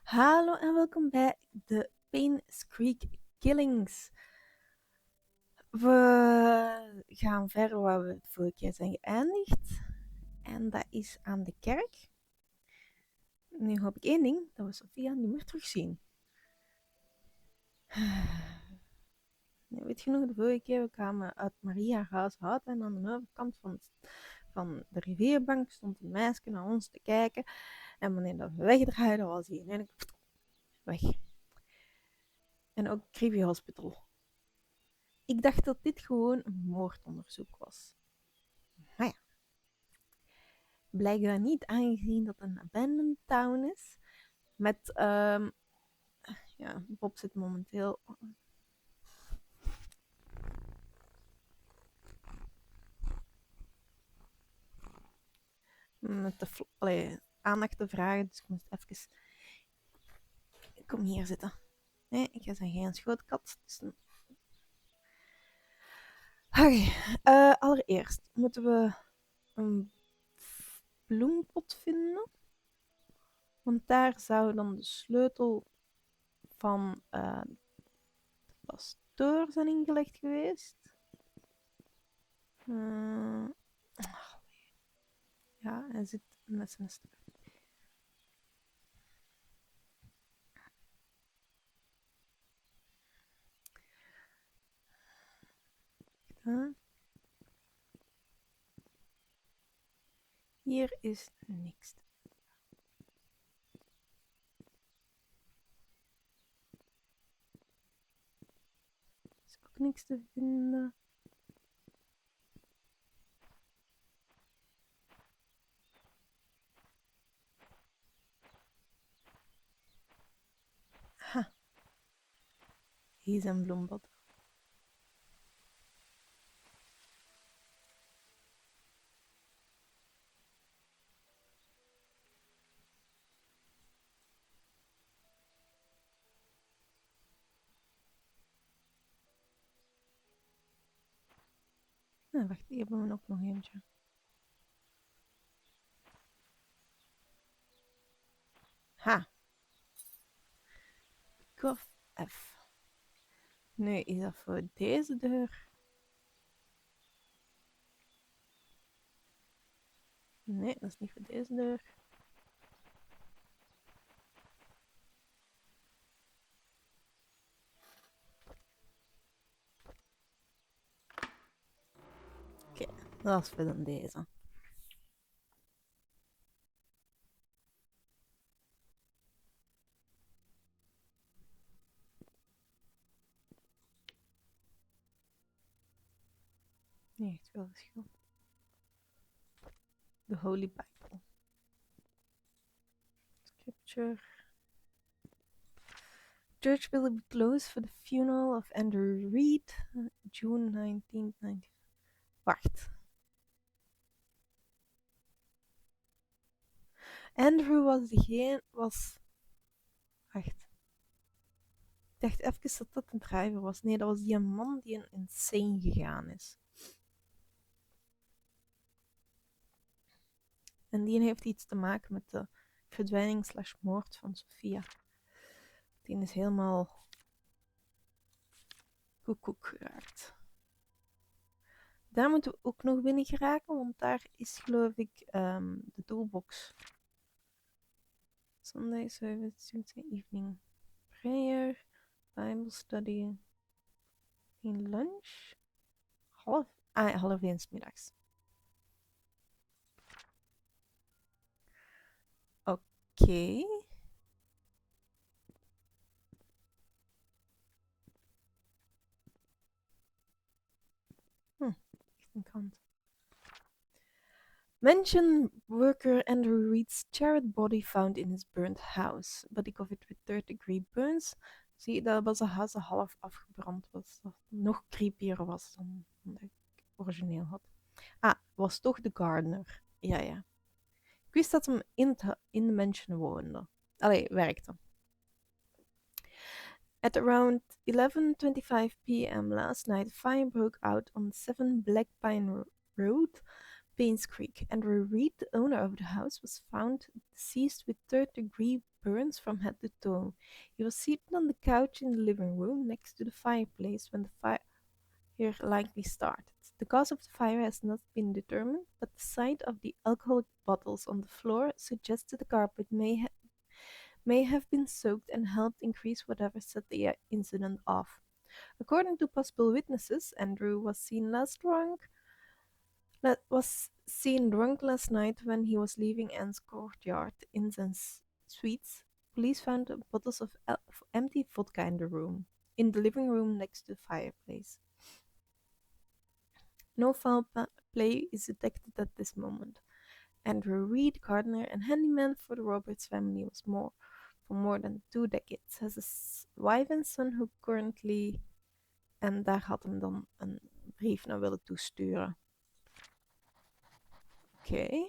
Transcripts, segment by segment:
Hallo en welkom bij de Painscreek Killings. We gaan verder waar we het vorige keer zijn geëindigd. En dat is aan de kerk. Nu hoop ik één ding, dat we Sophia niet meer terugzien. Nee, weet je nog, de vorige keer we kwamen uit Maria huis uit en aan de overkant van de rivierbank stond een meisje naar ons te kijken. En wanneer dat we wegdraaiden was hij ineens weg. En ook Creepy Hospital. Ik dacht dat dit gewoon een moordonderzoek was. Maar ja, blijkbaar niet, aangezien dat een abandoned town is. Met, ja, Bob zit momenteel met de aandacht te vragen. Dus ik moest even... Kom hier zitten. Nee, ik ben geen schootkat. Dus... Oké, allereerst moeten we een bloempot vinden. Want daar zou dan de sleutel van de pastoor zijn ingelegd geweest. Ja, hij zit met zijn stuk. Hier is niks. Er is ook niks te vinden. Ha, hier is een bloembad. Ah, wacht, hier hebben we ook nog eentje. Ha. Kof F. Nu is dat voor deze deur. Nee, dat is niet voor deze deur. Oké, dat is voor dan deze. Nee, echt wel verschil. The Holy Bible. Scripture. Church will be closed for the funeral of Andrew Reed, June 1990. Wacht. Andrew was degene... Wacht. Ik dacht even dat dat een driver was. Nee, dat was die man die in insane gegaan is. En die heeft iets te maken met de verdwijning slash moord van Sophia. Die is helemaal koekoek geraakt. Daar moeten we ook nog binnen geraken, want daar is geloof ik de toolbox. Sunday service, Tuesday evening prayer, Bible study, in lunch, half 1 middags. Oké. Echt een krant. Mention worker Andrew Reed's charred body found in his burnt house. Body covered with third-degree burns. Zie, dat was een huis dat half afgebrand was. Dat nog creepier was dan dat ik origineel had. Ah, was toch de gardener. Ja, ja. Ik wist dat hem in de mansion woonde. Allee, werkte. At around 11:25 p.m. last night, a fire broke out on 7 Black Pine Road. Painscreek. Andrew Reed, the owner of the house, was found deceased with third-degree burns from head to toe. He was seated on the couch in the living room next to the fireplace when the fire likely started. The cause of the fire has not been determined, but the sight of the alcoholic bottles on the floor suggests that the carpet may have been soaked and helped increase whatever set the incident off. According to possible witnesses, Andrew was seen drunk last night when he was leaving Anne's courtyard Inns and Suites. Police found bottles of empty vodka in the living room next to the fireplace. No foul play is detected at this moment. Andrew Reed, gardener and handyman for the Roberts family, was for more than 2 decades. Has a wife en son who currently... En daar had hem dan een brief naar willen toesturen. Oké.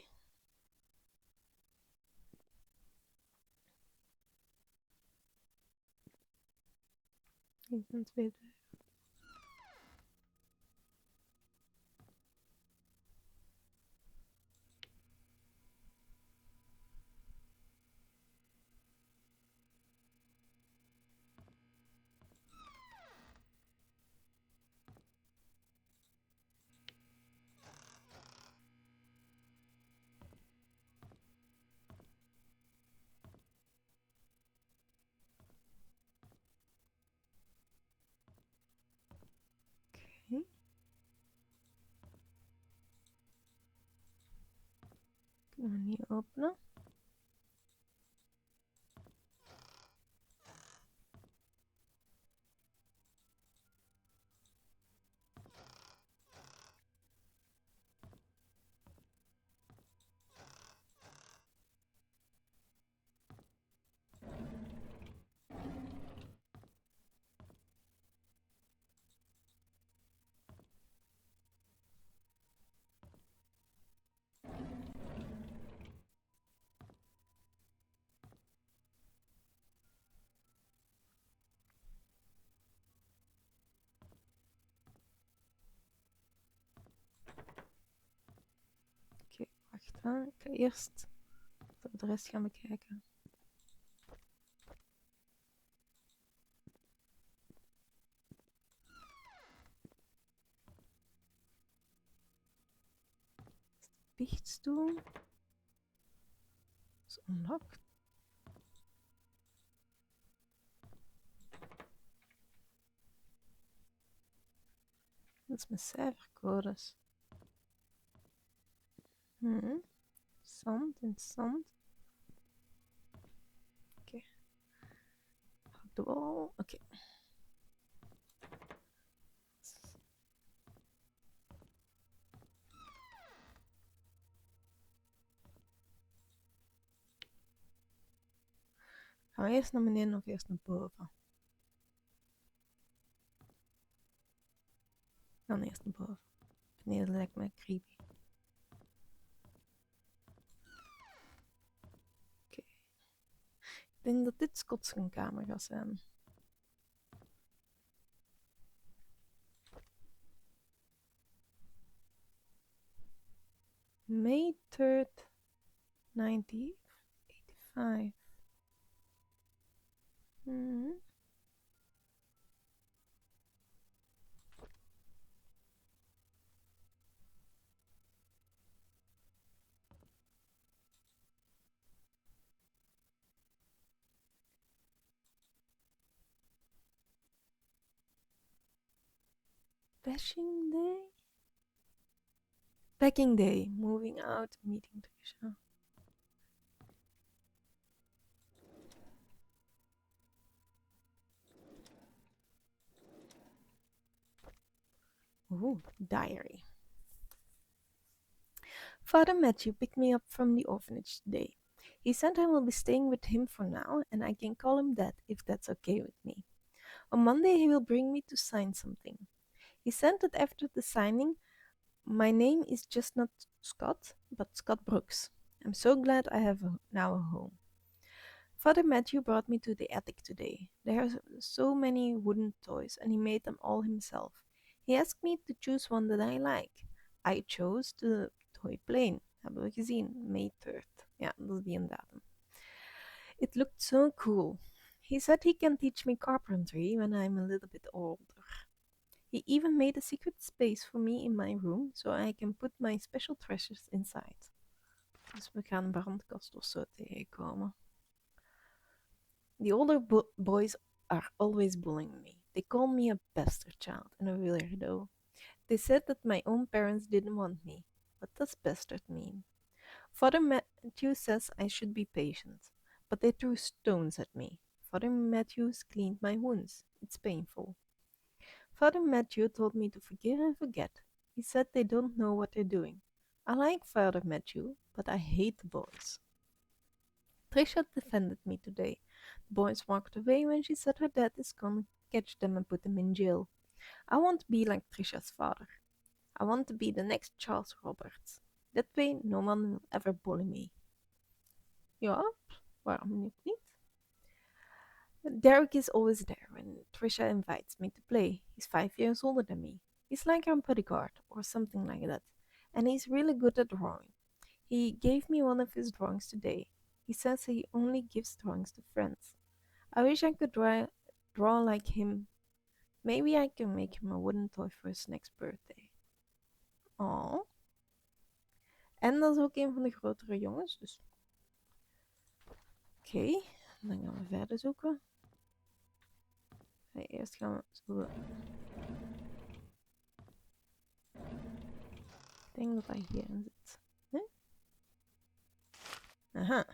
Even twee. Oké. Kunnen we niet openen. Oké, wacht aan. Ik ga eerst de rest gaan bekijken. Biechtstoel. Dat is unlocked. Dat is mijn cijfercodes. Interessant, interessant. Oké. Hak de wal. Oké. Gaan we eerst naar beneden of eerst naar boven? Dan eerst naar boven. Beneden lijkt me creepy. Oké. Ik denk dat dit Scots een kamer gaat zijn. May 3rd, 1985. Bashing day? Packing day. Moving out, meeting Trisha. Ooh, diary. Father Matthew picked me up from the orphanage today. He said I will be staying with him for now, and I can call him Dad if that's okay with me. On Monday he will bring me to sign something. He said that after the signing, my name is just not Scott, but Scott Brooks. I'm so glad I have now a home. Father Matthew brought me to the attic today. There are so many wooden toys, and he made them all himself. He asked me to choose one that I like. I chose the toy plane. Hebben we gezien. May 3rd. Ja, dat is die een datum. It looked so cool. He said he can teach me carpentry when I'm a little bit older. He even made a secret space for me in my room so I can put my special treasures inside. Dus we gaan een brandkast of zo tegenkomen. The older boys are always bullying me. They call me a bastard child and a weirdo. They said that my own parents didn't want me. What does bastard mean? Father Matthew says I should be patient, but they threw stones at me. Father Matthews cleaned my wounds. It's painful. Father Matthew told me to forgive and forget. He said they don't know what they're doing. I like Father Matthew, but I hate the boys. Trisha defended me today. The boys walked away when she said her dad is gonna catch them and put them in jail. I want to be like Trisha's father. I want to be the next Charles Roberts. That way no one will ever bully me. Ja, waarom niet? Derek is always there when Trisha invites me to play. He's 5 years older than me. He's like her bodyguard or something like that. And he's really good at drawing. He gave me one of his drawings today. He says he only gives drawings to friends. I wish I could draw like him. Maybe I can make him a wooden toy for his next birthday. Oh. En dat is ook een van de grotere jongens, dus. Oké, dan gaan we verder zoeken. Eerst gaan we zoeken. Ik denk dat hij hierin zit. Nee? Aha.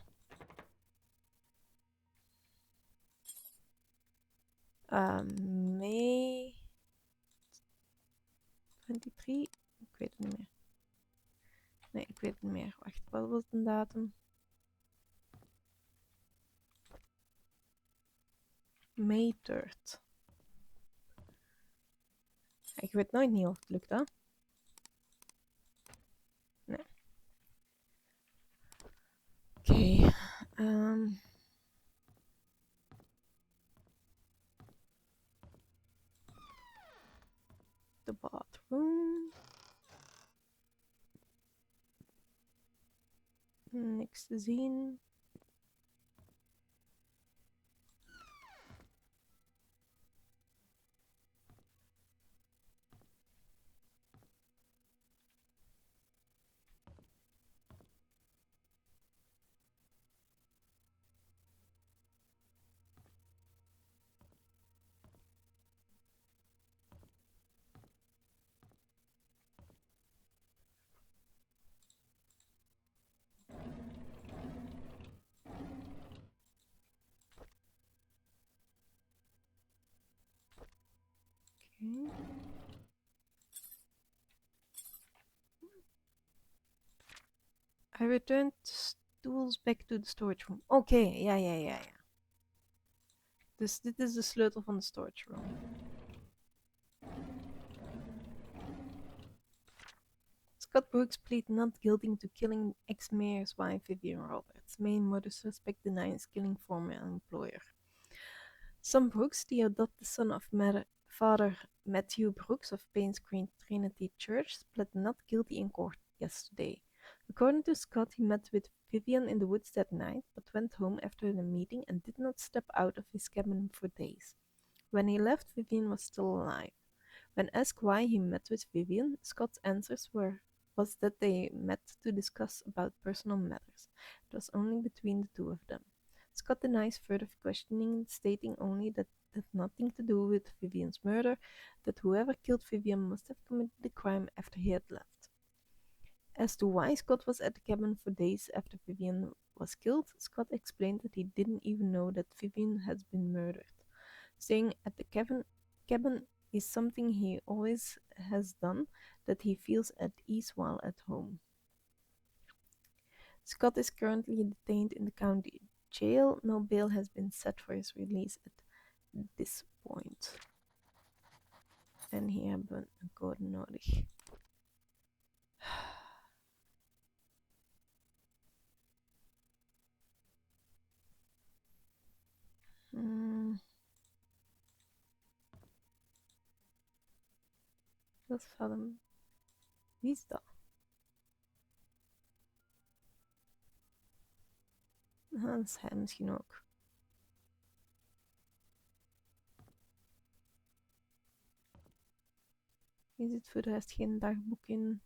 May 23? Ik weet het niet meer. Nee, ik weet het niet meer. Wacht, wat was de datum? May 3rd. Ik weet nooit niet of het lukt, hè? Nee. Oké. The bathroom. Niks te zien. Okay. I returned stools back to the storage room. Oké, ja. Dus dit is de sleutel van de storage room. Scott Brooks plead not guilty to killing ex-mayor's wife Vivian Roberts. Main murder suspect denies killing former employer. Son Brooks, the adopted son of Father Matthew Brooks of Painscreek Trinity Church, pled not guilty in court yesterday. According to Scott, he met with Vivian in the woods that night, but went home after the meeting and did not step out of his cabin for days. When he left, Vivian was still alive. When asked why he met with Vivian, Scott's answers was that they met to discuss about personal matters. It was only between the two of them. Scott denies further questioning, stating only that it had nothing to do with Vivian's murder, that whoever killed Vivian must have committed the crime after he had left. As to why Scott was at the cabin for days after Vivian was killed, Scott explained that he didn't even know that Vivian had been murdered. Staying at the cabin is something he always has done, that he feels at ease while at home. Scott is currently detained in the county jail. No bail has been set for his release at this point. En hier hebben we een code nodig. Dat is van hem. Wie is dat? Dat is hij misschien ook. Hier zit voor de rest geen dagboek in.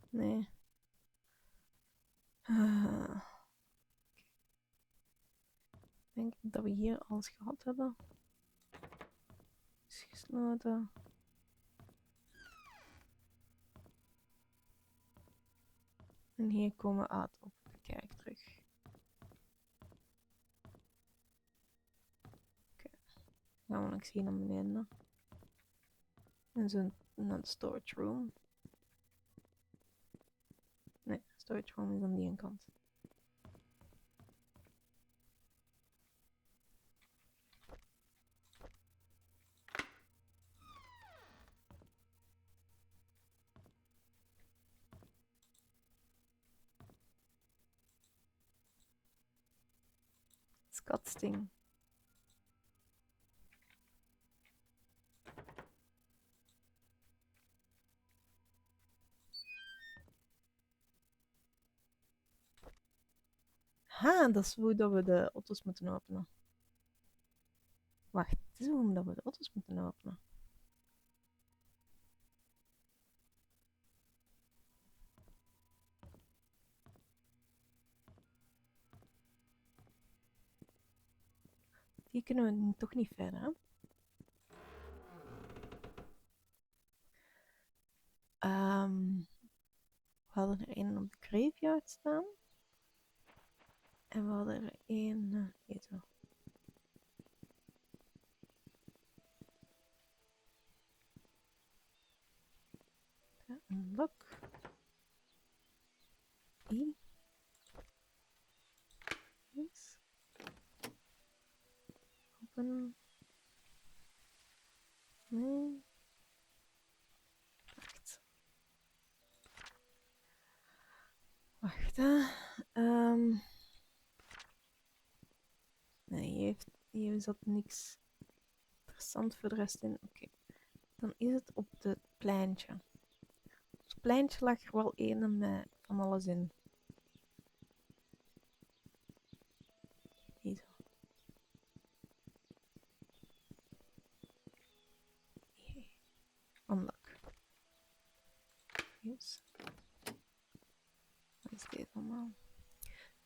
Nee. Ik denk dat we hier alles gehad hebben. Is gesloten. En hier komen we uit op de kerk terug. Oké. Dan gaan we langs hier naar beneden. En zo naar de storage room. Nee, storage room is aan die kant. Skatsting. Ha, dat is hoe dat we de auto's moeten openen. Wacht, dit is hoe dat we de auto's moeten openen. Die kunnen we toch niet verder, hè? We hadden er één op de graveyard staan. En we hadden er één... hier zo. Unlock. I. Yes. Open. Nee. Wacht. Wacht, hè. Nee, hier zat niks interessant voor de rest in. Oké. Dan is het op het pleintje. Op het pleintje lag er wel één met van alles in. Hier zo. Hier. Unlock. Yes. Wat is dit allemaal?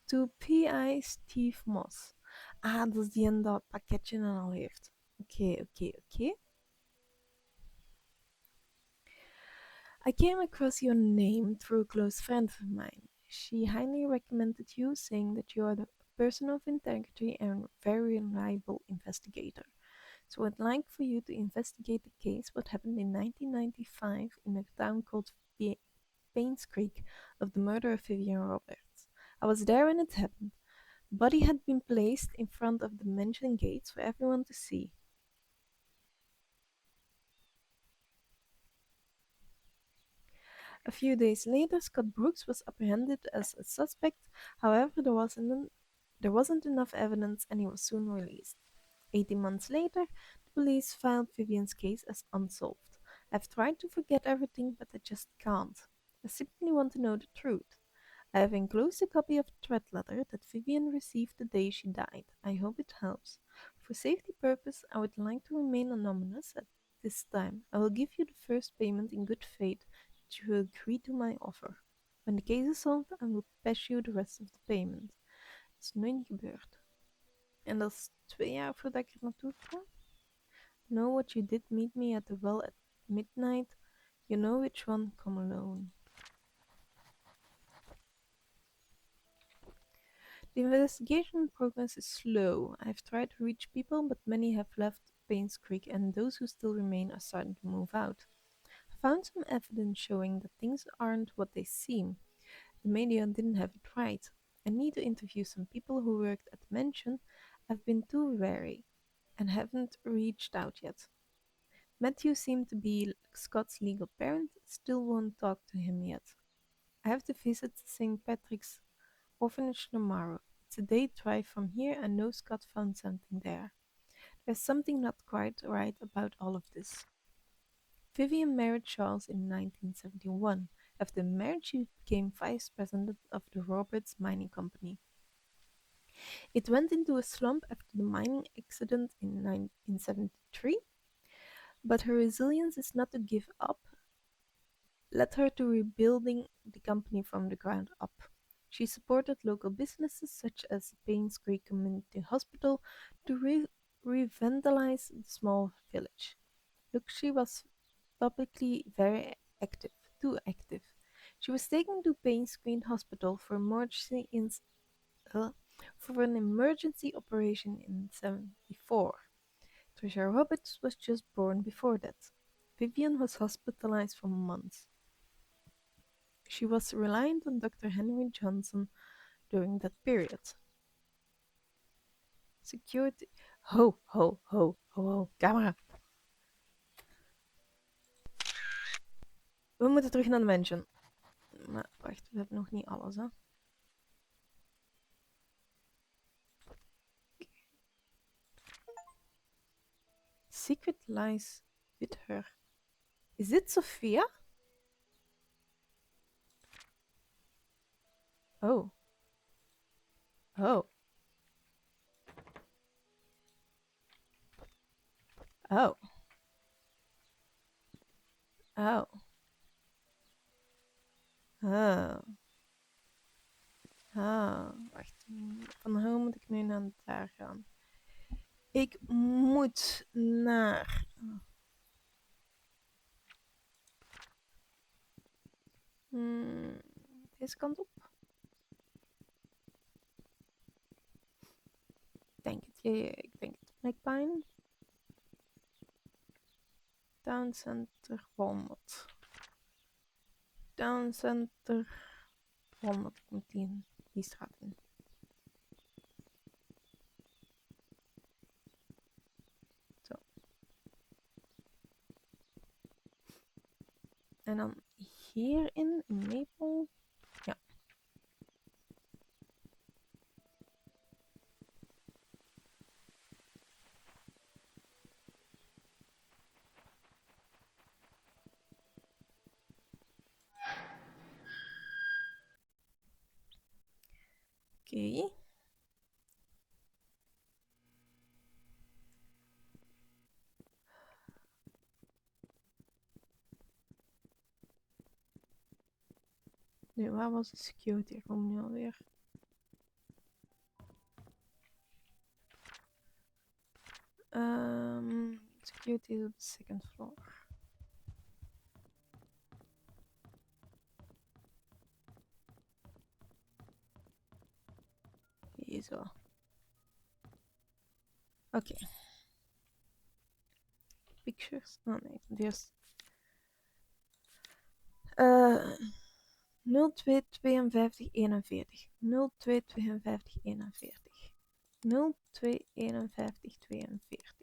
To P.I. Steve Moss. Ah, dat is die en dat pakketje en al heeft. Oké. I came across your name through a close friend of mine. She highly recommended you, saying that you are a person of integrity and very reliable investigator. So I'd like for you to investigate the case what happened in 1995 in a town called Painscreek of the murder of Vivian Roberts. I was there when it happened. The body had been placed in front of the mentioned gates for everyone to see. A few days later, Scott Brooks was apprehended as a suspect. However, there wasn't enough evidence and he was soon released. 18 months later, the police filed Vivian's case as unsolved. I've tried to forget everything, but I just can't. I simply want to know the truth. I have enclosed a copy of the threat letter that Vivian received the day she died. I hope it helps. For safety purpose, I would like to remain anonymous at this time. I will give you the first payment in good faith that you will agree to my offer. When the case is solved, I will pass you the rest of the payment. Dat is nooit niet gebeurd. En dat is 2 jaar voordat ik er naartoe ga. Know what you did meet me at the well at midnight. You know which one, come alone. The investigation progress is slow. I've tried to reach people, but many have left Painscreek, and those who still remain are starting to move out. I found some evidence showing that things aren't what they seem. The media didn't have it right. I need to interview some people who worked at the mansion. I've been too wary and haven't reached out yet. Matthew seemed to be Scott's legal parent, still won't talk to him yet. I have to visit St. Patrick's orphanage tomorrow. It's a day drive from here. I know Scott found something there. There's something not quite right about all of this. Vivian married Charles in 1971. After the marriage, she became vice president of the Roberts Mining Company. It went into a slump after the mining accident in 1973, but her resilience is not to give up led her to rebuilding the company from the ground up. She supported local businesses such as the Painscreek Community Hospital to revitalize the small village. Look, she was publicly very active, too active. She was taken to Painscreek Hospital for an emergency operation in 1974. Tricia Roberts was just born before that. Vivian was hospitalized for months. She was reliant on Dr. Henry Johnson during that period. Security. Ho, ho, ho, ho, ho. Camera. We moeten terug naar de mansion. Maar wacht, we hebben nog niet alles, hè. Secret lies with her. Is dit Sophia? Oh. Oh. Oh. Oh. Oh. Oh. Wacht. Van hoe moet ik nu naar daar gaan? Ik moet naar... deze kant op. Ik denk het. McPine. Town Center, Walnut. Town Center, Walnut. Komt die straat in. Zo. En dan hierin, in Maple. Ja. Oké. Nu, waar was de security room nu alweer? Security is op de second floor. Hier zo. Oké. Pictures? Oh nee, eerst. 0252 41. 0252 41. 0251 42.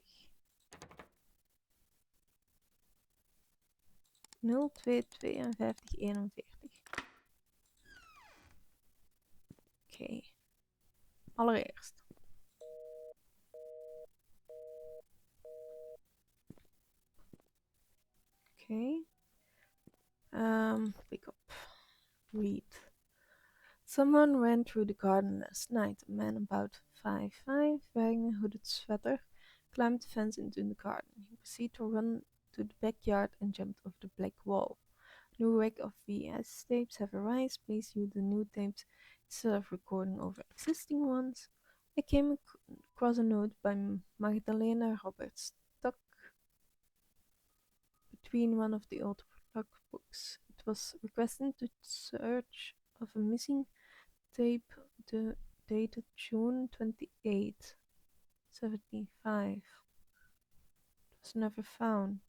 0252 41. Oké. Allereerst. Oké. Pick up. Read. Someone ran through the garden last night. A man about 5'5", wearing a hooded sweater, climbed the fence into the garden. He proceeded to run to the backyard and jumped off the black wall. New rack of VS tapes have arrived. Please use the new tapes instead of recording over existing ones. I came across a note by Magdalena Roberts stuck between one of the old books. It was requesting to search of a missing tape dated June 28, 75. It was never found.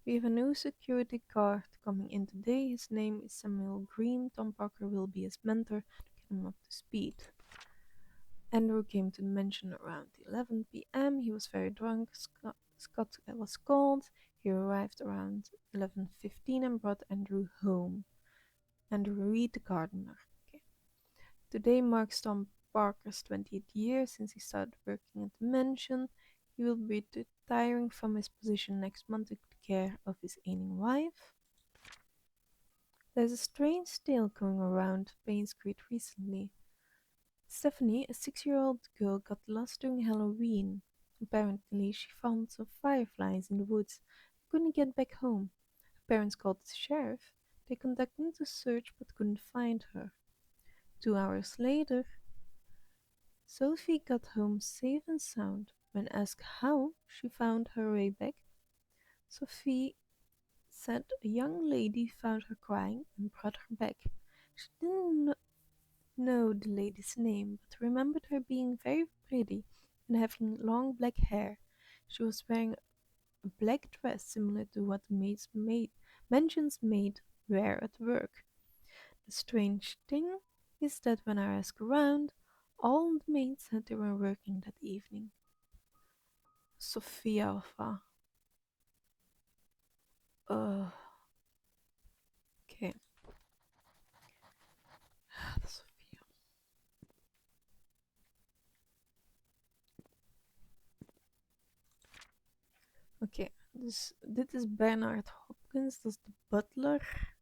We have a new security guard coming in today. His name is Samuel Green. Tom Parker will be his mentor to get him up to speed. Andrew came to the mansion around 11 p.m. He was very drunk. Scott was called. He arrived around 11:15 and brought Andrew home. Andrew Reed, the gardener. Okay. Today marks Tom Parker's 20th year since he started working at the mansion. He will be retiring from his position next month to take care of his ailing wife. There's a strange tale going around Painscreek recently. Stephanie, a 6-year-old girl, got lost during Halloween. Apparently, she found some fireflies in the woods and couldn't get back home. Her parents called the sheriff. They conducted a search but couldn't find her. 2 hours later, Sophie got home safe and sound. When asked how she found her way back, Sophie said a young lady found her crying and brought her back. She didn't know the lady's name, but remembered her being very pretty and having long black hair. She was wearing a black dress similar to what the mansion's maid wear at work. The strange thing is that when I asked around, all the maids said they were working that evening. Sophia Alpha. Okay. Sophia. Oké, dus dit is Bernard Hopkins, dat is de butler.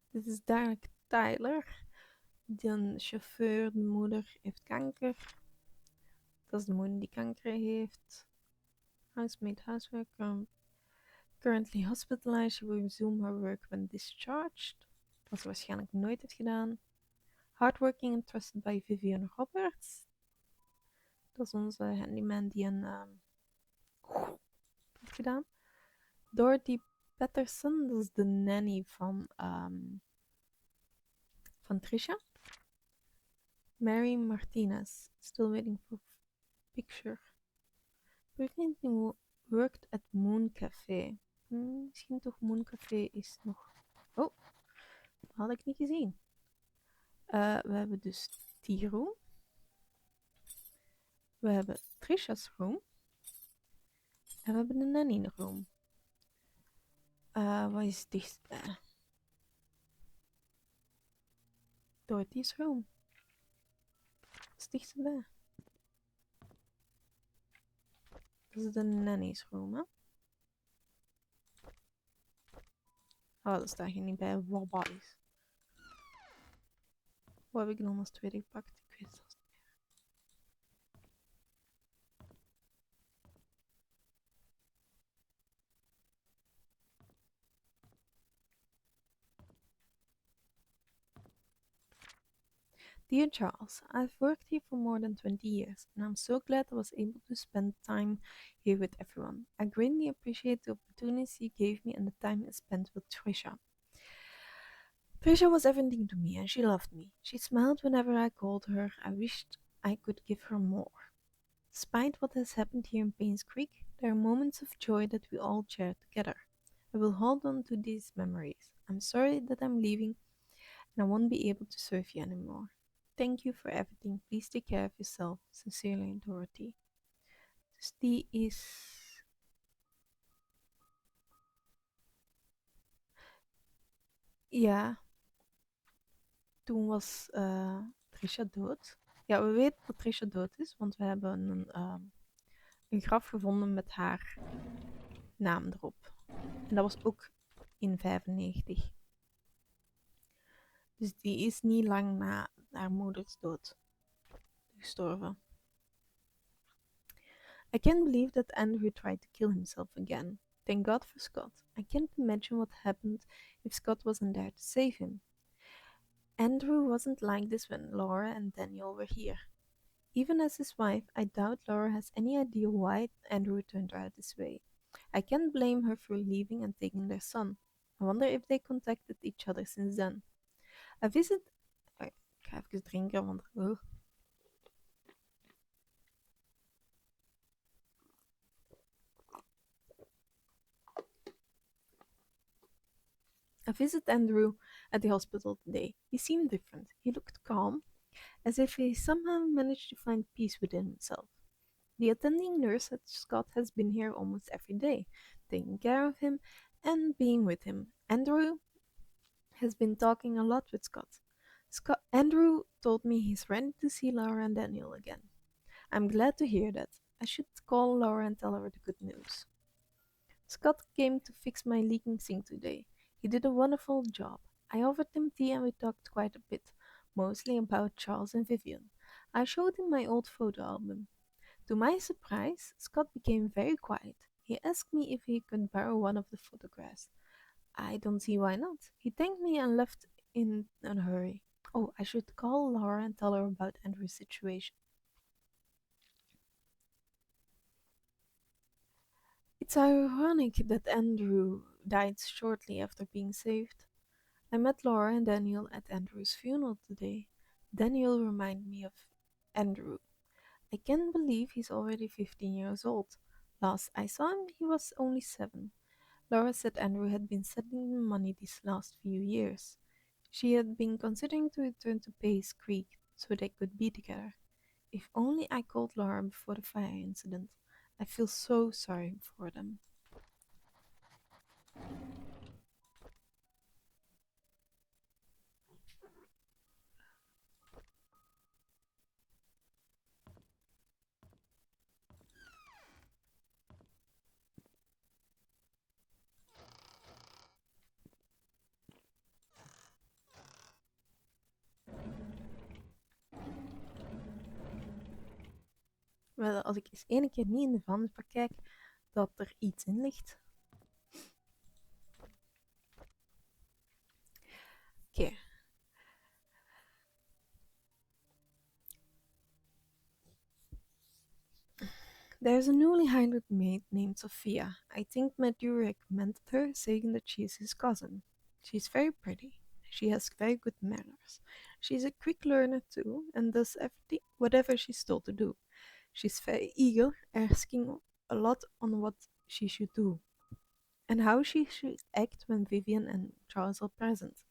Dit is duidelijk Tyler. De chauffeur, de moeder, heeft kanker. Dat is de moeder die kanker heeft. Housemaid, houseworker. Currently hospitalized. She will resume her work when discharged. Wat ze waarschijnlijk nooit heeft gedaan. Hardworking and trusted by Vivian Roberts. Dat is onze handyman die een heeft gedaan. Dorothy Patterson, dat is de nanny van Trisha. Mary Martinez, still waiting for picture. Brittany worked at Moon Café. Misschien toch Moon Café is nog... Oh, dat had ik niet gezien. We hebben dus die room. We hebben Trisha's room. En we hebben de nanny room. Wat is het dichtstbij? Dorothy's room. Wat is het dichtstbij? Dat is de nanny's room, hè? Oh, dat staat hier niet bij. Wat is. Wat heb ik dan als tweede gepakt? Ik weet het zelfs niet meer. Dear Charles, I've worked here for more than 20 years, and I'm so glad I was able to spend time here with everyone. I greatly appreciate the opportunities you gave me and the time I spent with Trisha. Trisha was everything to me, and she loved me. She smiled whenever I called her. I wished I could give her more. Despite what has happened here in Painscreek, there are moments of joy that we all share together. I will hold on to these memories. I'm sorry that I'm leaving, and I won't be able to serve you anymore. Thank you for everything. Please take care of yourself. Sincerely, Dorothy. Dus die is... Ja. Toen was Trisha dood. Ja, we weten dat Trisha dood is, want we hebben een graf gevonden met haar naam erop. En dat was ook in 95. Dus die is niet lang na haar moeders dood gestorven. I can't believe that Andrew tried to kill himself again. Thank God for Scott. I can't imagine what happened if Scott wasn't there to save him. Andrew wasn't like this when Laura and Daniel were here. Even as his wife, I doubt Laura has any idea why Andrew turned out this way. I can't blame her for leaving and taking their son. I wonder if they contacted each other since then. A visit... Ik ga even drinken, want... I visited Andrew at the hospital today. He seemed different. He looked calm, as if he somehow managed to find peace within himself. The attending nurse at Scott has been here almost every day, taking care of him and being with him. Andrew has been talking a lot with Scott. Andrew told me he's ready to see Laura and Daniel again. I'm glad to hear that. I should call Laura and tell her the good news. Scott came to fix my leaking sink today. He did a wonderful job. I offered him tea and we talked quite a bit, mostly about Charles and Vivian. I showed him my old photo album. To my surprise, Scott became very quiet. He asked me if he could borrow one of the photographs. I don't see why not. He thanked me and left in a hurry. Oh, I should call Laura and tell her about Andrew's situation. It's ironic that Andrew died shortly after being saved. I met Laura and Daniel at Andrew's funeral today. Daniel reminded me of Andrew. I can't believe he's already 15 years old. Last I saw him, he was only 7. Laura said Andrew had been sending money these last few years. She had been considering to return to Painscreek so they could be together. If only I called Laura before the fire incident. I feel so sorry for them. Wel, als ik eens ene keer niet in de vuilnisbak kijk, dat er iets in ligt. Oké. There's a newly hired maid named Sophia. I think Matthew recommended her, saying that she is his cousin. She's very pretty. She has very good manners. She's a quick learner too, and does everything, whatever she's told to do. She's very eager, asking a lot on what she should do, and how she should act when Vivian and Charles are present.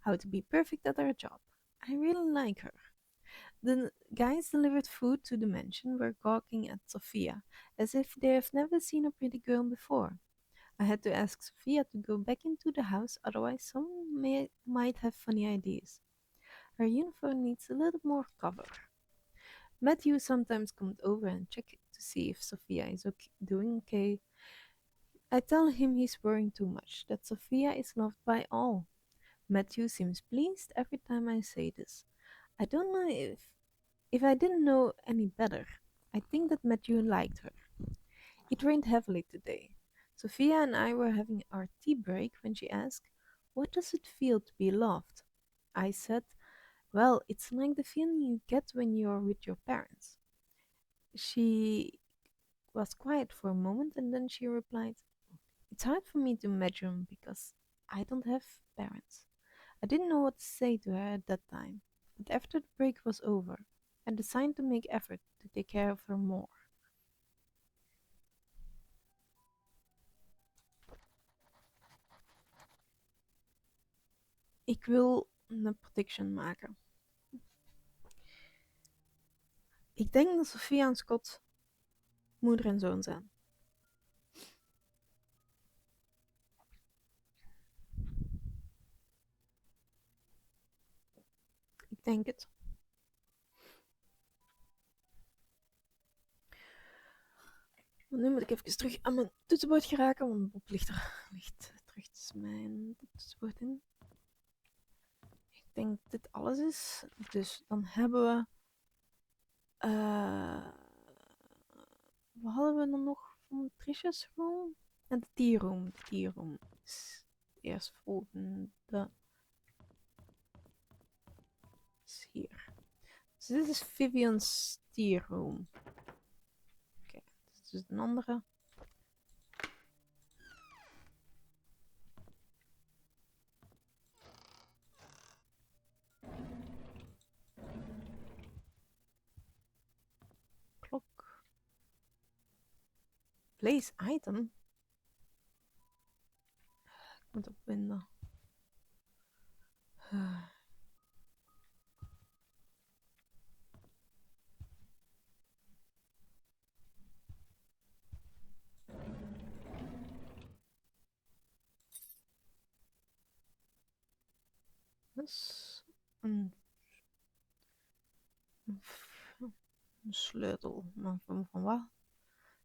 How to be perfect at her job. I really like her. The guys delivered food to the mansion were gawking at Sophia, as if they have never seen a pretty girl before. I had to ask Sophia to go back into the house, otherwise someone might have funny ideas. Her uniform needs a little more cover. Matthew sometimes comes over and checks to see if Sophia is doing okay. I tell him he's worrying too much, that Sophia is loved by all. Matthew seems pleased every time I say this. I don't know if I didn't know any better. I think that Matthew liked her. It rained heavily today. Sophia and I were having our tea break when she asked, "What does it feel to be loved?" I said, "Well, it's like the feeling you get when you're with your parents." She was quiet for a moment and then she replied, "It's hard for me to imagine because I don't have parents." I didn't know what to say to her at that time, but after the break was over, I decided to make effort to take care of her more. Ik wil een prediction maken. Ik denk dat Sophia en Scott moeder en zoon zijn. Ik denk het. Maar nu moet ik even terug aan mijn toetsenbord geraken, want Bob ligt terug tussen mijn toetsenbord in. Ik denk dat dit alles is. Dus dan hebben we... wat hadden we dan nog van Tricia's room? En de tea room. De tea room is eerstvolgende. Is hier. Dus dit is Vivian's tea room. Oké, dit is een andere. Klok. Place item. Ik moet opwinden. Dus een sleutel. Maar van wat?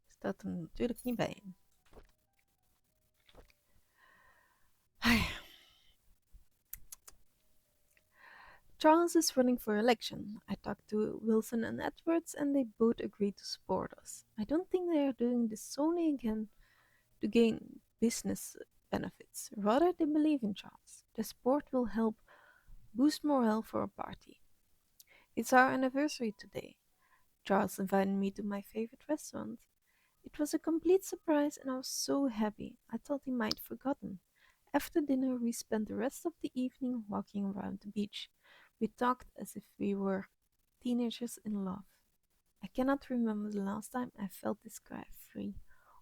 Staat er natuurlijk niet bij. Charles is running for election. I talked to Wilson and Edwards, and they both agreed to support us. I don't think they are doing this solely again to gain business benefits. Rather, they believe in Charles. The support will help boost morale for our party. It's our anniversary today. Charles invited me to my favorite restaurant. It was a complete surprise, and I was so happy. I thought he might have forgotten. After dinner, we spent the rest of the evening walking around the beach. We talked as if we were teenagers in love. I cannot remember the last time I felt this carefree.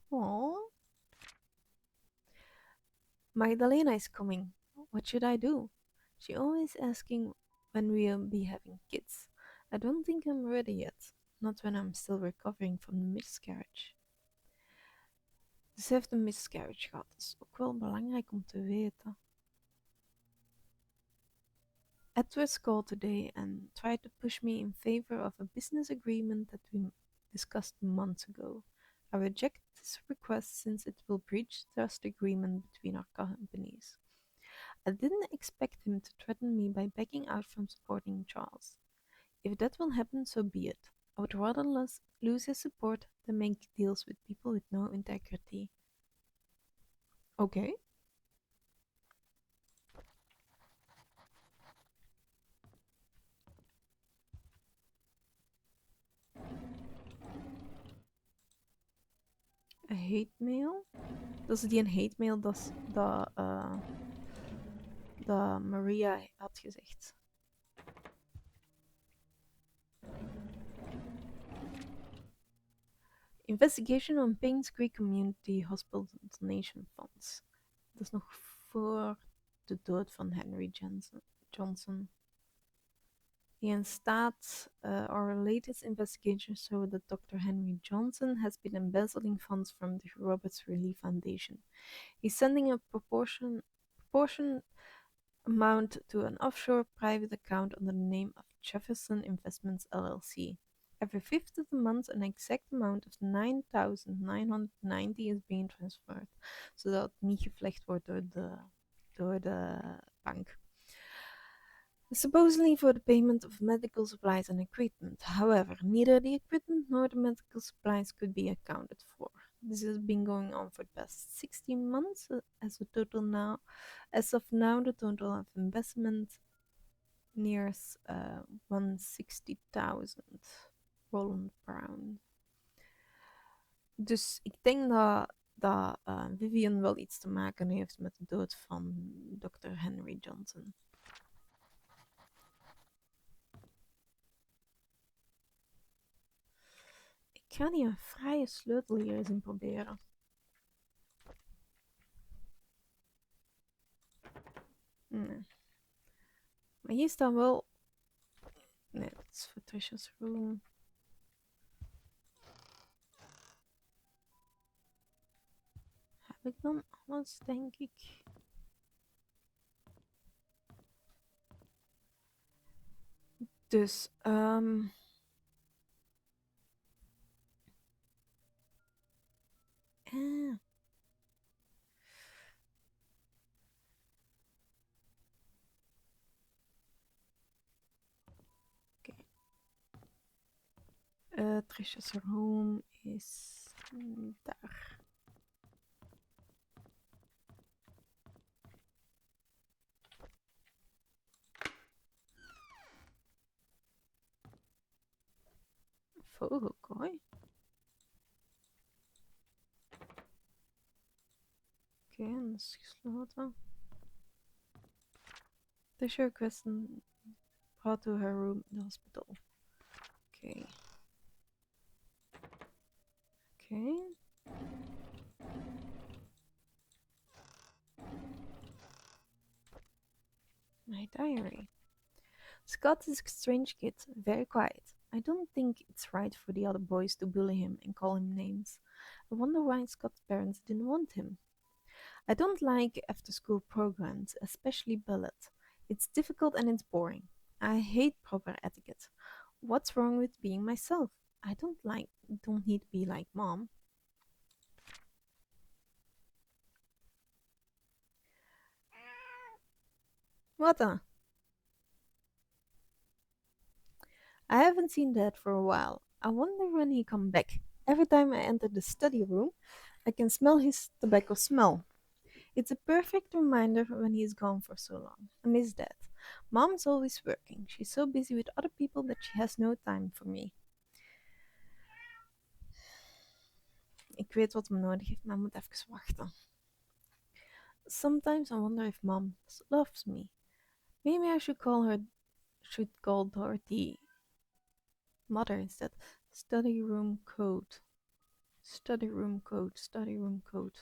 Oh, Magdalena is coming. What should I do? She always asking when we'll be having kids. I don't think I'm ready yet. Not when I'm still recovering from the miscarriage. Ze heeft een miscarriage gehad. Dat is ook wel belangrijk om te weten. Edwards called today and tried to push me in favor of a business agreement that we discussed months ago. I reject this request since it will breach the trust agreement between our companies. I didn't expect him to threaten me by backing out from supporting Charles. If that will happen, so be it. I would rather lose his support than make deals with people with no integrity. Okay. Een hate mail? Dat is die een hate mail dat Maria had gezegd. Investigation on Painscreek Community Hospital Donation Funds. Dat is nog voor de dood van Henry Johnson. Hierin staat, our latest investigations show that Dr. Henry Johnson has been embezzling funds from the Roberts Relief Foundation. He's sending a proportion amount to an offshore private account under the name of Jefferson Investments LLC. Every fifth of the month, an exact amount of 9,990 is being transferred, zodat het niet gevlecht wordt door de bank. Supposedly for the payment of medical supplies and equipment. However, neither the equipment nor the medical supplies could be accounted for. This has been going on for the past 16 months. As of now, the total of investment nears 160,000 Roland Brown. Dus ik denk dat Vivian wel iets te maken heeft met de dood van Dr. Henry Johnson. Ik ga die een vrije sleutel hier eens in proberen. Nee. Maar hier staat wel... Nee, dat is voor Trisha's room. Heb ik dan alles, denk ik? Dus, Trisha's room is daar. Vogelkooi. Oké, dat is gesloten. Trisha requested brought to her room in the hospital. Oké. Oké. My diary. Scott is a strange kid, very quiet. I don't think it's right for the other boys to bully him and call him names. I wonder why Scott's parents didn't want him. I don't like after-school programs, especially ballet. It's difficult and it's boring. I hate proper etiquette. What's wrong with being myself? I don't need to be like mom. Wat dan? haven't seen Dad for a while. I wonder when he come back. Every time I enter the study room, I can smell his tobacco smell. It's a perfect reminder when he's gone for so long. I miss Dad. Mom's always working. She's so busy with other people that she has no time for me. Ik weet wat hem nodig heeft, maar moet even wachten. Sometimes I wonder if Mom loves me. Maybe I should call Dorothy Mother instead. Study room code. Study room code. Study room code.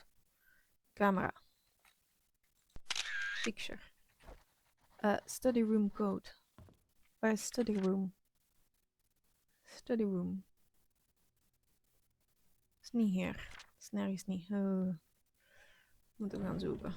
Camera. Picture. Study room code. Waar is study room? Study room. Is niet hier. Is nergens niet. Moeten we gaan zoeken.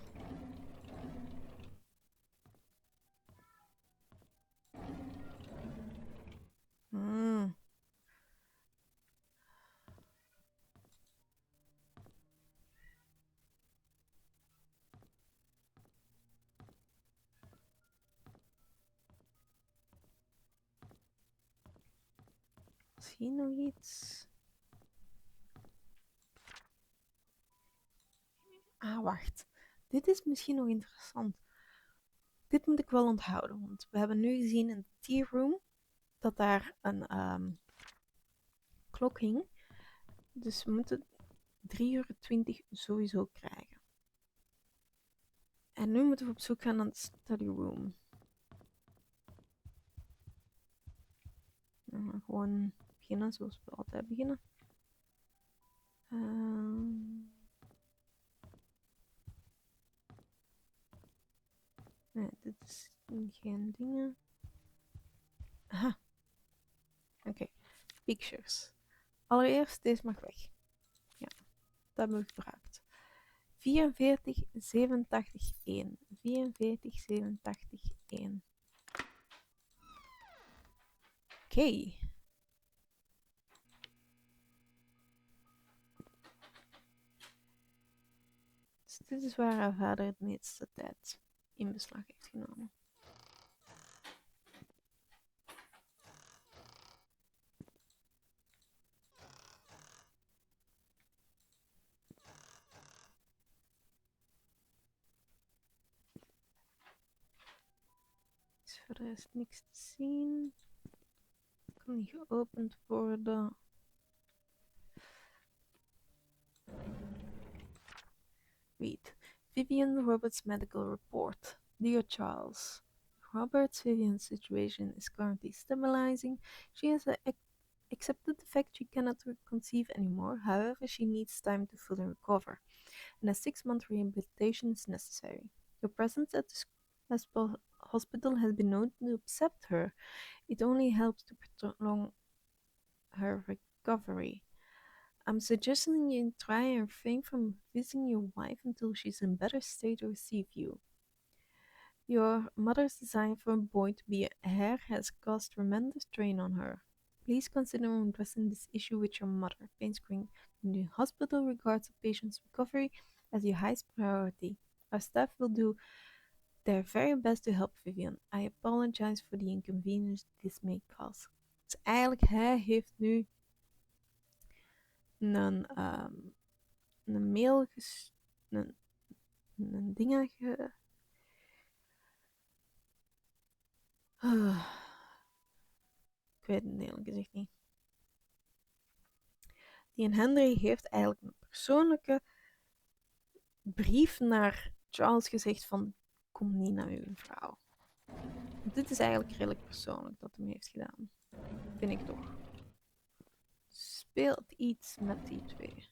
Is hier nog iets? Ah, wacht. Dit is misschien nog interessant. Dit moet ik wel onthouden, want we hebben nu gezien in de tea room dat daar een klok hing. Dus we moeten 3:20 sowieso krijgen. En nu moeten we op zoek gaan naar de study room. Gewoon beginnen zoals we altijd beginnen. Nee, dit is geen dingen. Aha. Oké. Pictures. Allereerst, deze mag weg. Ja, dat hebben we gebruikt. 44, 87, 1. 44, 87, 1. Oké. Dus dit is waar haar vader het meeste tijd in beslag heeft genomen. Dus verder is niks te zien. Kan niet geopend worden. Read. Vivian Roberts' medical report. Dear Charles, Vivian's situation is currently stabilizing. She has accepted the fact she cannot conceive anymore. However, she needs time to fully recover, and a 6-month rehabilitation is necessary. Your presence at the hospital has been known to upset her. It only helps to prolong her recovery. I'm suggesting you try and refrain from visiting your wife until she's in better state to receive you. Your mother's desire for a boy to be a heir has caused tremendous strain on her. Please consider addressing this issue with your mother. Painscreek, the hospital regards the patient's recovery as your highest priority. Our staff will do their very best to help Vivian. I apologize for the inconvenience this may cause. Dus eigenlijk, hij heeft nu een mail een ding ik weet het eerlijk gezegd niet. Die Henry heeft eigenlijk een persoonlijke brief naar Charles gezegd van kom niet naar uw vrouw. Dit is eigenlijk redelijk persoonlijk dat hij heeft gedaan. Vind ik toch. Speelt iets met die twee.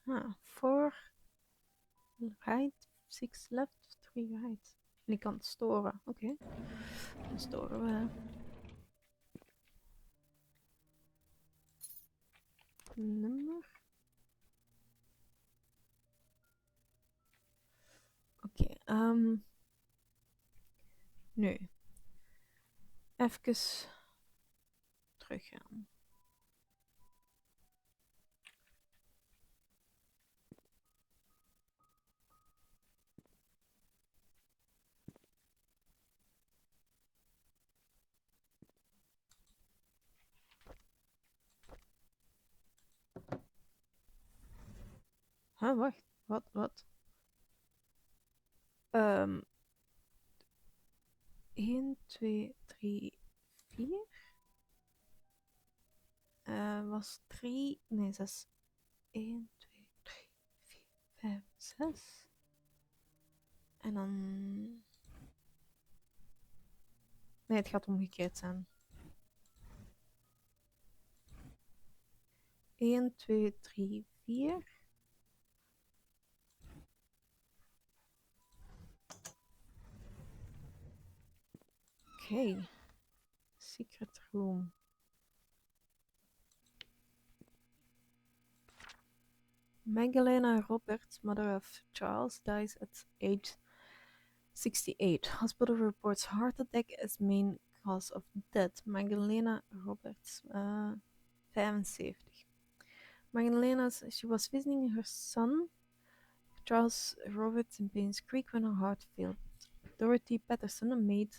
Ah, 4 right, 6 left, 3 right. En ik kan het storen. Oké. Dan storen we. Nummer. Oké. Nu. Even teruggaan. Huh, wacht. Wat? Um, 1, 2, 3, 4. Was 3. Nee, 6. 1, 2, 3, 4, 5, 6. En dan. Nee, het gaat omgekeerd zijn. 1, 2, 3, 4. Oké. Secret room. Magdalena Roberts, mother of Charles, dies at age 68. Hospital reports heart attack as main cause of death. Magdalena Roberts, 75. Magdalena, she was visiting her son, Charles Roberts, in Painscreek when her heart failed. Dorothy Patterson, a maid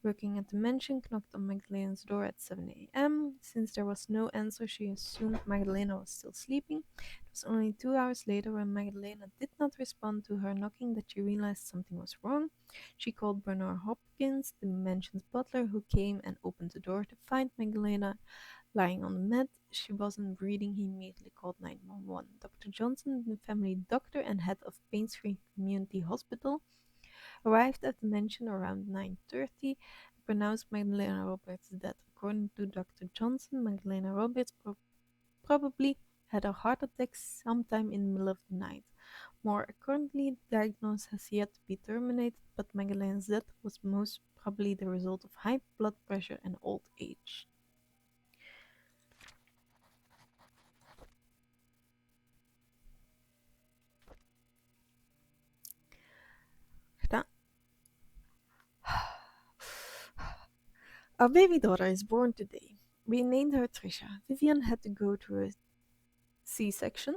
working at the mansion, knocked on Magdalena's door at 7 a.m. Since there was no answer, she assumed Magdalena was still sleeping. It was only 2 hours later, when Magdalena did not respond to her knocking, that she realized something was wrong. She called Bernard Hopkins, the mansion's butler, who came and opened the door to find Magdalena lying on the mat. She wasn't breathing. He immediately called 911. Dr. Johnson, the family doctor and head of Painscreek Community Hospital, arrived at the mansion around 9:30 and pronounced Magdalena Roberts dead. According to Dr. Johnson, Magdalena Roberts probably had a heart attack sometime in the middle of the night. More currently, the diagnosis has yet to be terminated, but Magdalena's death was most probably the result of high blood pressure and old age. Gedaan. Our baby daughter is born today. We named her Trisha. Vivian had to go through a C-section.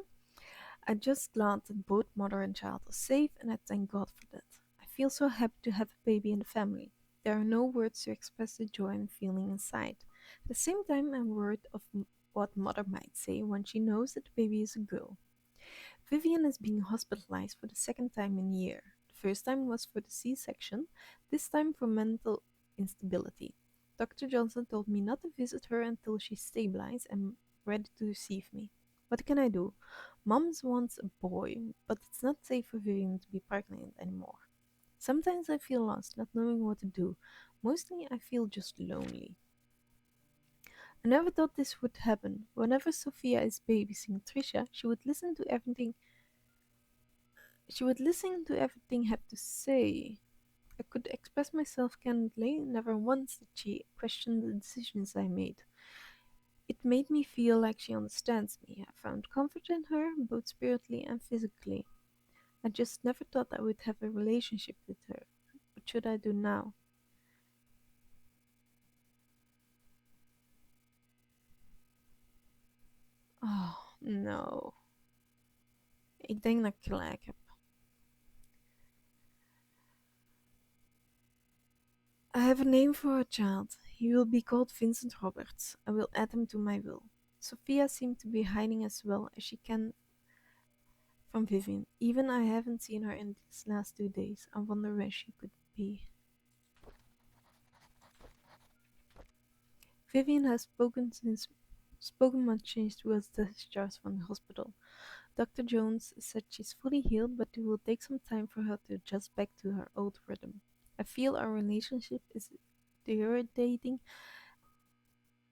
I'm just glad that both mother and child are safe, and I thank God for that. I feel so happy to have a baby in the family. There are no words to express the joy I'm feeling inside. At the same time, I'm worried of what mother might say when she knows that the baby is a girl. Vivian is being hospitalized for the second time in a year. The first time was for the C-section, this time for mental instability. Dr. Johnson told me not to visit her until she's stabilized and ready to receive me. What can I do? Moms wants a boy, but it's not safe for Vivian to be pregnant anymore. Sometimes I feel lost, not knowing what to do. Mostly I feel just lonely. I never thought this would happen. Whenever Sophia is babysitting Trisha, she would listen to everything I had to say. I could express myself candidly. Never once did she question the decisions I made. It made me feel like she understands me. I found comfort in her, both spiritually and physically. I just never thought I would have a relationship with her. What should I do now? Oh, no. Ik denk dat ik gelijk heb. I have a name for a child. He will be called Vincent Roberts. I will add him to my will. Sophia seemed to be hiding as well as she can from Vivian. Even I haven't seen her in these last 2 days. I wonder where she could be. Vivian has spoken much since she was discharged from the hospital. Dr. Jones said she's fully healed, but it will take some time for her to adjust back to her old rhythm. I feel our relationship is deteriorating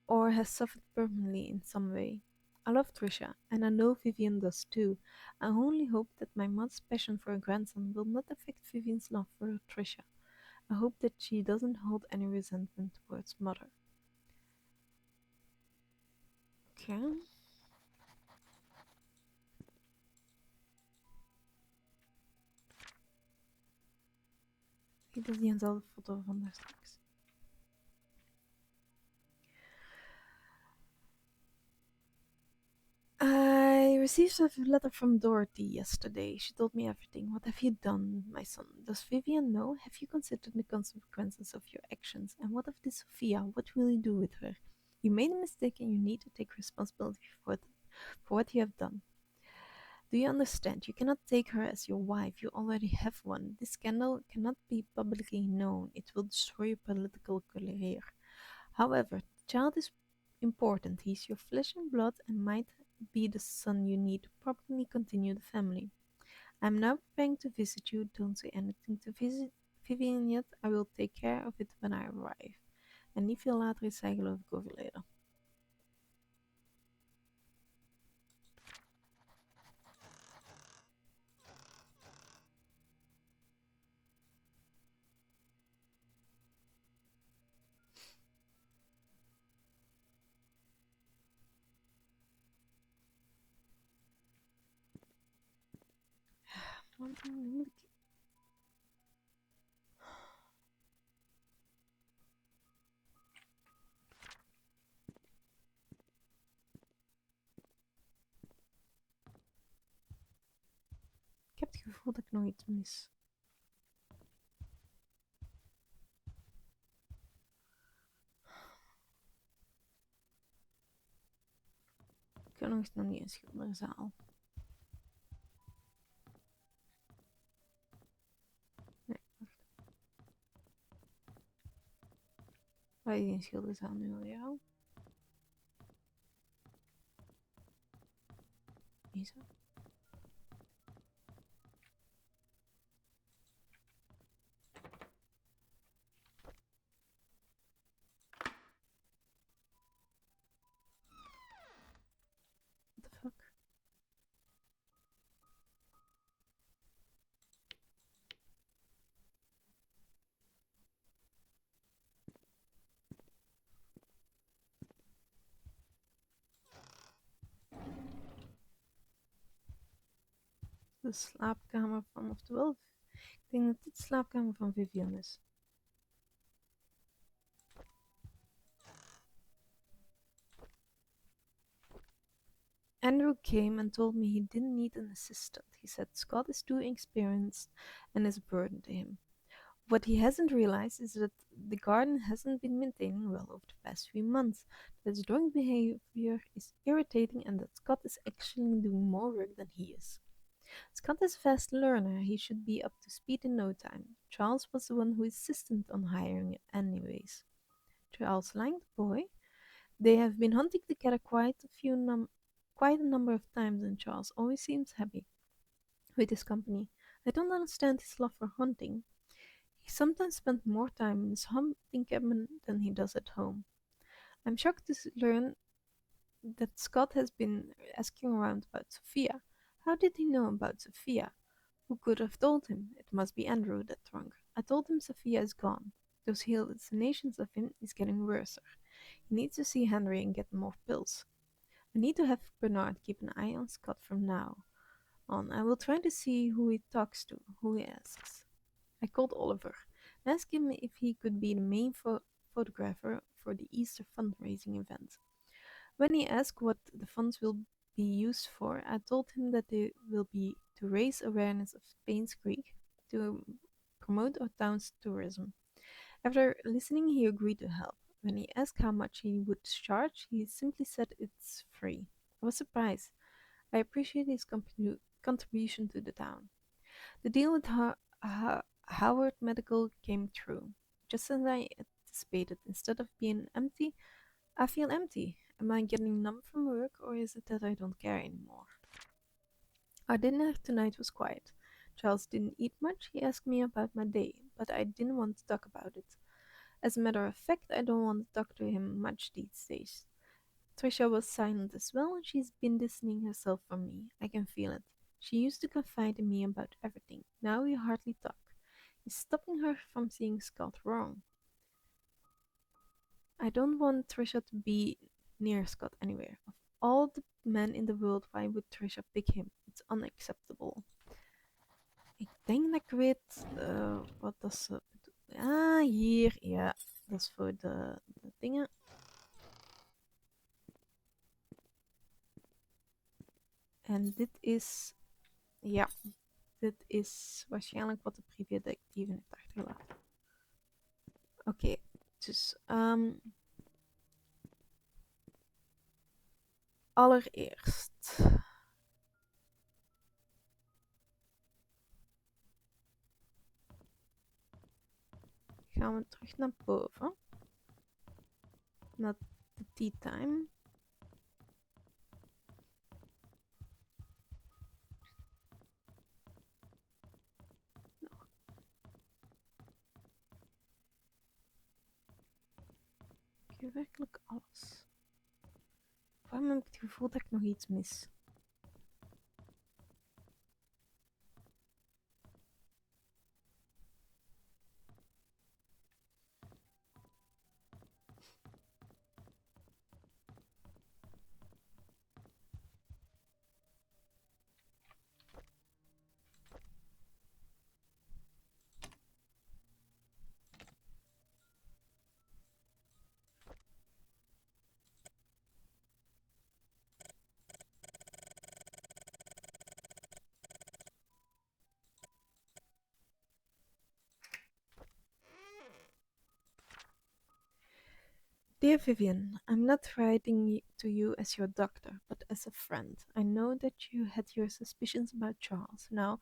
or has suffered permanently in some way. I love Trisha, and I know Vivian does too. I only hope that my mother's passion for her grandson will not affect Vivian's love for Trisha. I hope that she doesn't hold any resentment towards mother. Okay. Dit is die eenzelfde foto van daar straks. I received a letter from Dorothy yesterday. She told me everything. What have you done, my son? Does Vivian know? Have you considered the consequences of your actions? And what of this Sophia? What will you do with her? You made a mistake and you need to take responsibility for what you have done. Do you understand? You cannot take her as your wife. You already have one. This scandal cannot be publicly known. It will destroy your political career. However, the child is important. He's your flesh and blood and might be the son you need to properly continue the family. I'm now preparing to visit you. Don't say anything to visit Vivian yet. I will take care of it when I arrive. En niet veel later is hij geloof ik overleden. Ik heb het gevoel dat ik nog iets mis. Ik kan nog eens naar die schilderzaal. Nee, wacht. Waar is die schilderzaal nu al jou? Is dat? What the fuck? De slaapkamer van, oftewel, ik denk dat dit de slaapkamer van Vivian is. Andrew came and told me he didn't need an assistant. He said Scott is too experienced and is a burden to him. What he hasn't realized is that the garden hasn't been maintaining well over the past few months, that his drawing behavior is irritating and that Scott is actually doing more work than he is. Scott is a fast learner. He should be up to speed in no time. Charles was the one who insisted on hiring him anyways. Charles liked the boy. They have been hunting together quite a number of times, and Charles always seems happy with his company. I don't understand his love for hunting. He sometimes spends more time in his hunting cabin than he does at home. I'm shocked to learn that Scott has been asking around about Sophia. How did he know about Sophia? Who could have told him? It must be Andrew, that drunk. I told him Sophia is gone. Those hallucinations of him is getting worse. He needs to see Henry and get more pills. I need to have Bernard keep an eye on Scott from now on. I will try to see who he talks to, who he asks. I called Oliver and asked him if he could be the main photographer for the Easter fundraising event. When he asked what the funds will be used for, I told him that they will be to raise awareness of Painscreek to promote our town's tourism. After listening, he agreed to help. When he asked how much he would charge, he simply said it's free. I was surprised. I appreciate his contribution to the town. The deal with Howard Medical came true. Just as I anticipated, instead of being empty, I feel empty. Am I getting numb from work, or is it that I don't care anymore? Our dinner tonight was quiet. Charles didn't eat much. He asked me about my day, but I didn't want to talk about it. As a matter of fact, I don't want to talk to him much these days. Trisha was silent as well, and she's been distancing herself from me. I can feel it. She used to confide in me about everything. Now we hardly talk. He's stopping her from seeing Scott wrong. I don't want Trisha to be near Scott anywhere. Of all the men in the world, why would Trisha pick him? It's unacceptable. Ik denk dat ik weet wat dat ze bedoelt. Ah, hier. Ja, dat is voor de dingen. En dit is... Ja, dit is waarschijnlijk wat de privédetectieve heeft achtergelaten. Oké, dus... allereerst... gaan we terug naar boven. Naar de tea time. Ik heb werkelijk alles. Waarom heb ik het gevoel dat ik nog iets mis? Dear Vivian, I'm not writing to you as your doctor, but as a friend. I know that you had your suspicions about Charles. Now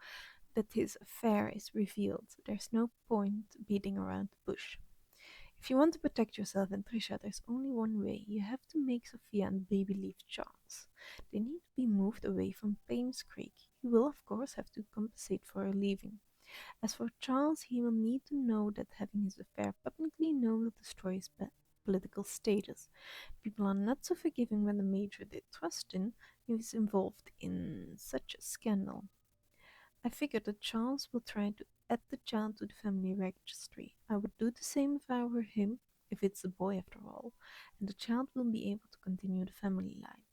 that his affair is revealed, there's no point beating around the bush. If you want to protect yourself and Trisha, there's only one way. You have to make Sophia and baby leave Charles. They need to be moved away from Painscreek. You will, of course, have to compensate for her leaving. As for Charles, he will need to know that having his affair publicly known will destroy his political status. People are not so forgiving when the major they trust in is involved in such a scandal. I figured that Charles will try to add the child to the family registry. I would do the same if I were him, if it's a boy after all, and the child will be able to continue the family line.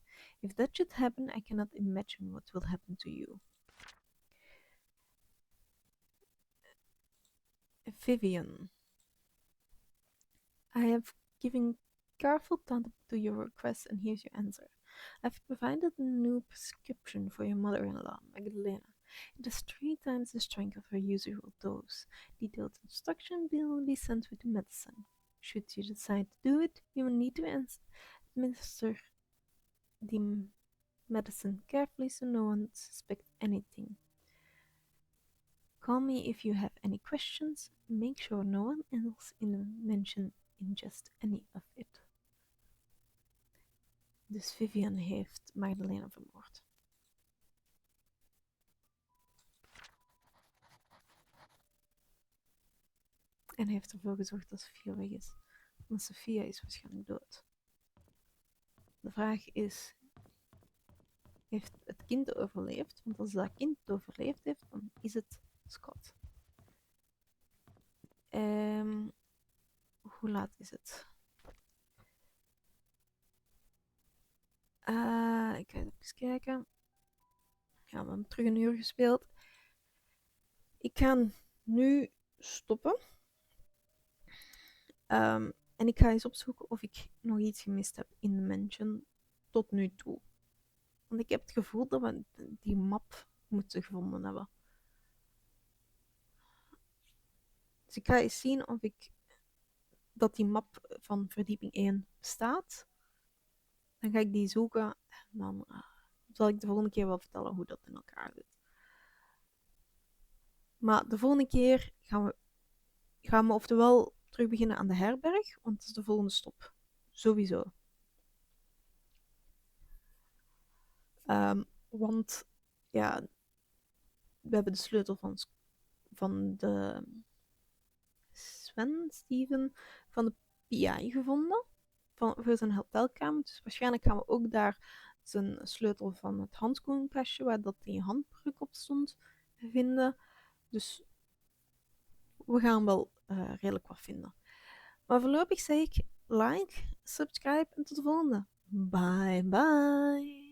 If that should happen, I cannot imagine what will happen to you. Vivian, I have given careful thought to your request, and here's your answer. I've provided a new prescription for your mother-in-law, Magdalena. It is 3 times the strength of her usual dose. Detailed instruction will be sent with the medicine. Should you decide to do it, you will need to administer the medicine carefully so no one suspects anything. Call me if you have any questions. Make sure no one else ingest any of it. Dus Vivian heeft Magdalena vermoord. En heeft ervoor gezorgd dat Sophia weg is. Want Sophia is waarschijnlijk dood. De vraag is, heeft het kind overleefd? Want als dat kind het overleefd heeft, dan is het Scott. Hoe laat is het? Ik ga even kijken. Ja, we hebben terug 1 uur gespeeld. Ik ga nu stoppen. En ik ga eens opzoeken of ik nog iets gemist heb in de mansion tot nu toe. Want ik heb het gevoel dat we die map moeten gevonden hebben. Dus ik ga eens zien of ik dat die map van verdieping 1 bestaat. Dan ga ik die zoeken en dan zal ik de volgende keer wel vertellen hoe dat in elkaar zit. Maar de volgende keer gaan we oftewel terug beginnen aan de herberg, want dat is de volgende stop. Sowieso. Want ja, we hebben de sleutel van de Steven van de PI gevonden. Voor zijn hotelkamer. Dus waarschijnlijk gaan we ook daar zijn sleutel van het handschoenkastje, waar dat die handbrug op stond, vinden. Dus we gaan wel redelijk wat vinden. Maar voorlopig zeg ik like, subscribe en tot de volgende. Bye bye.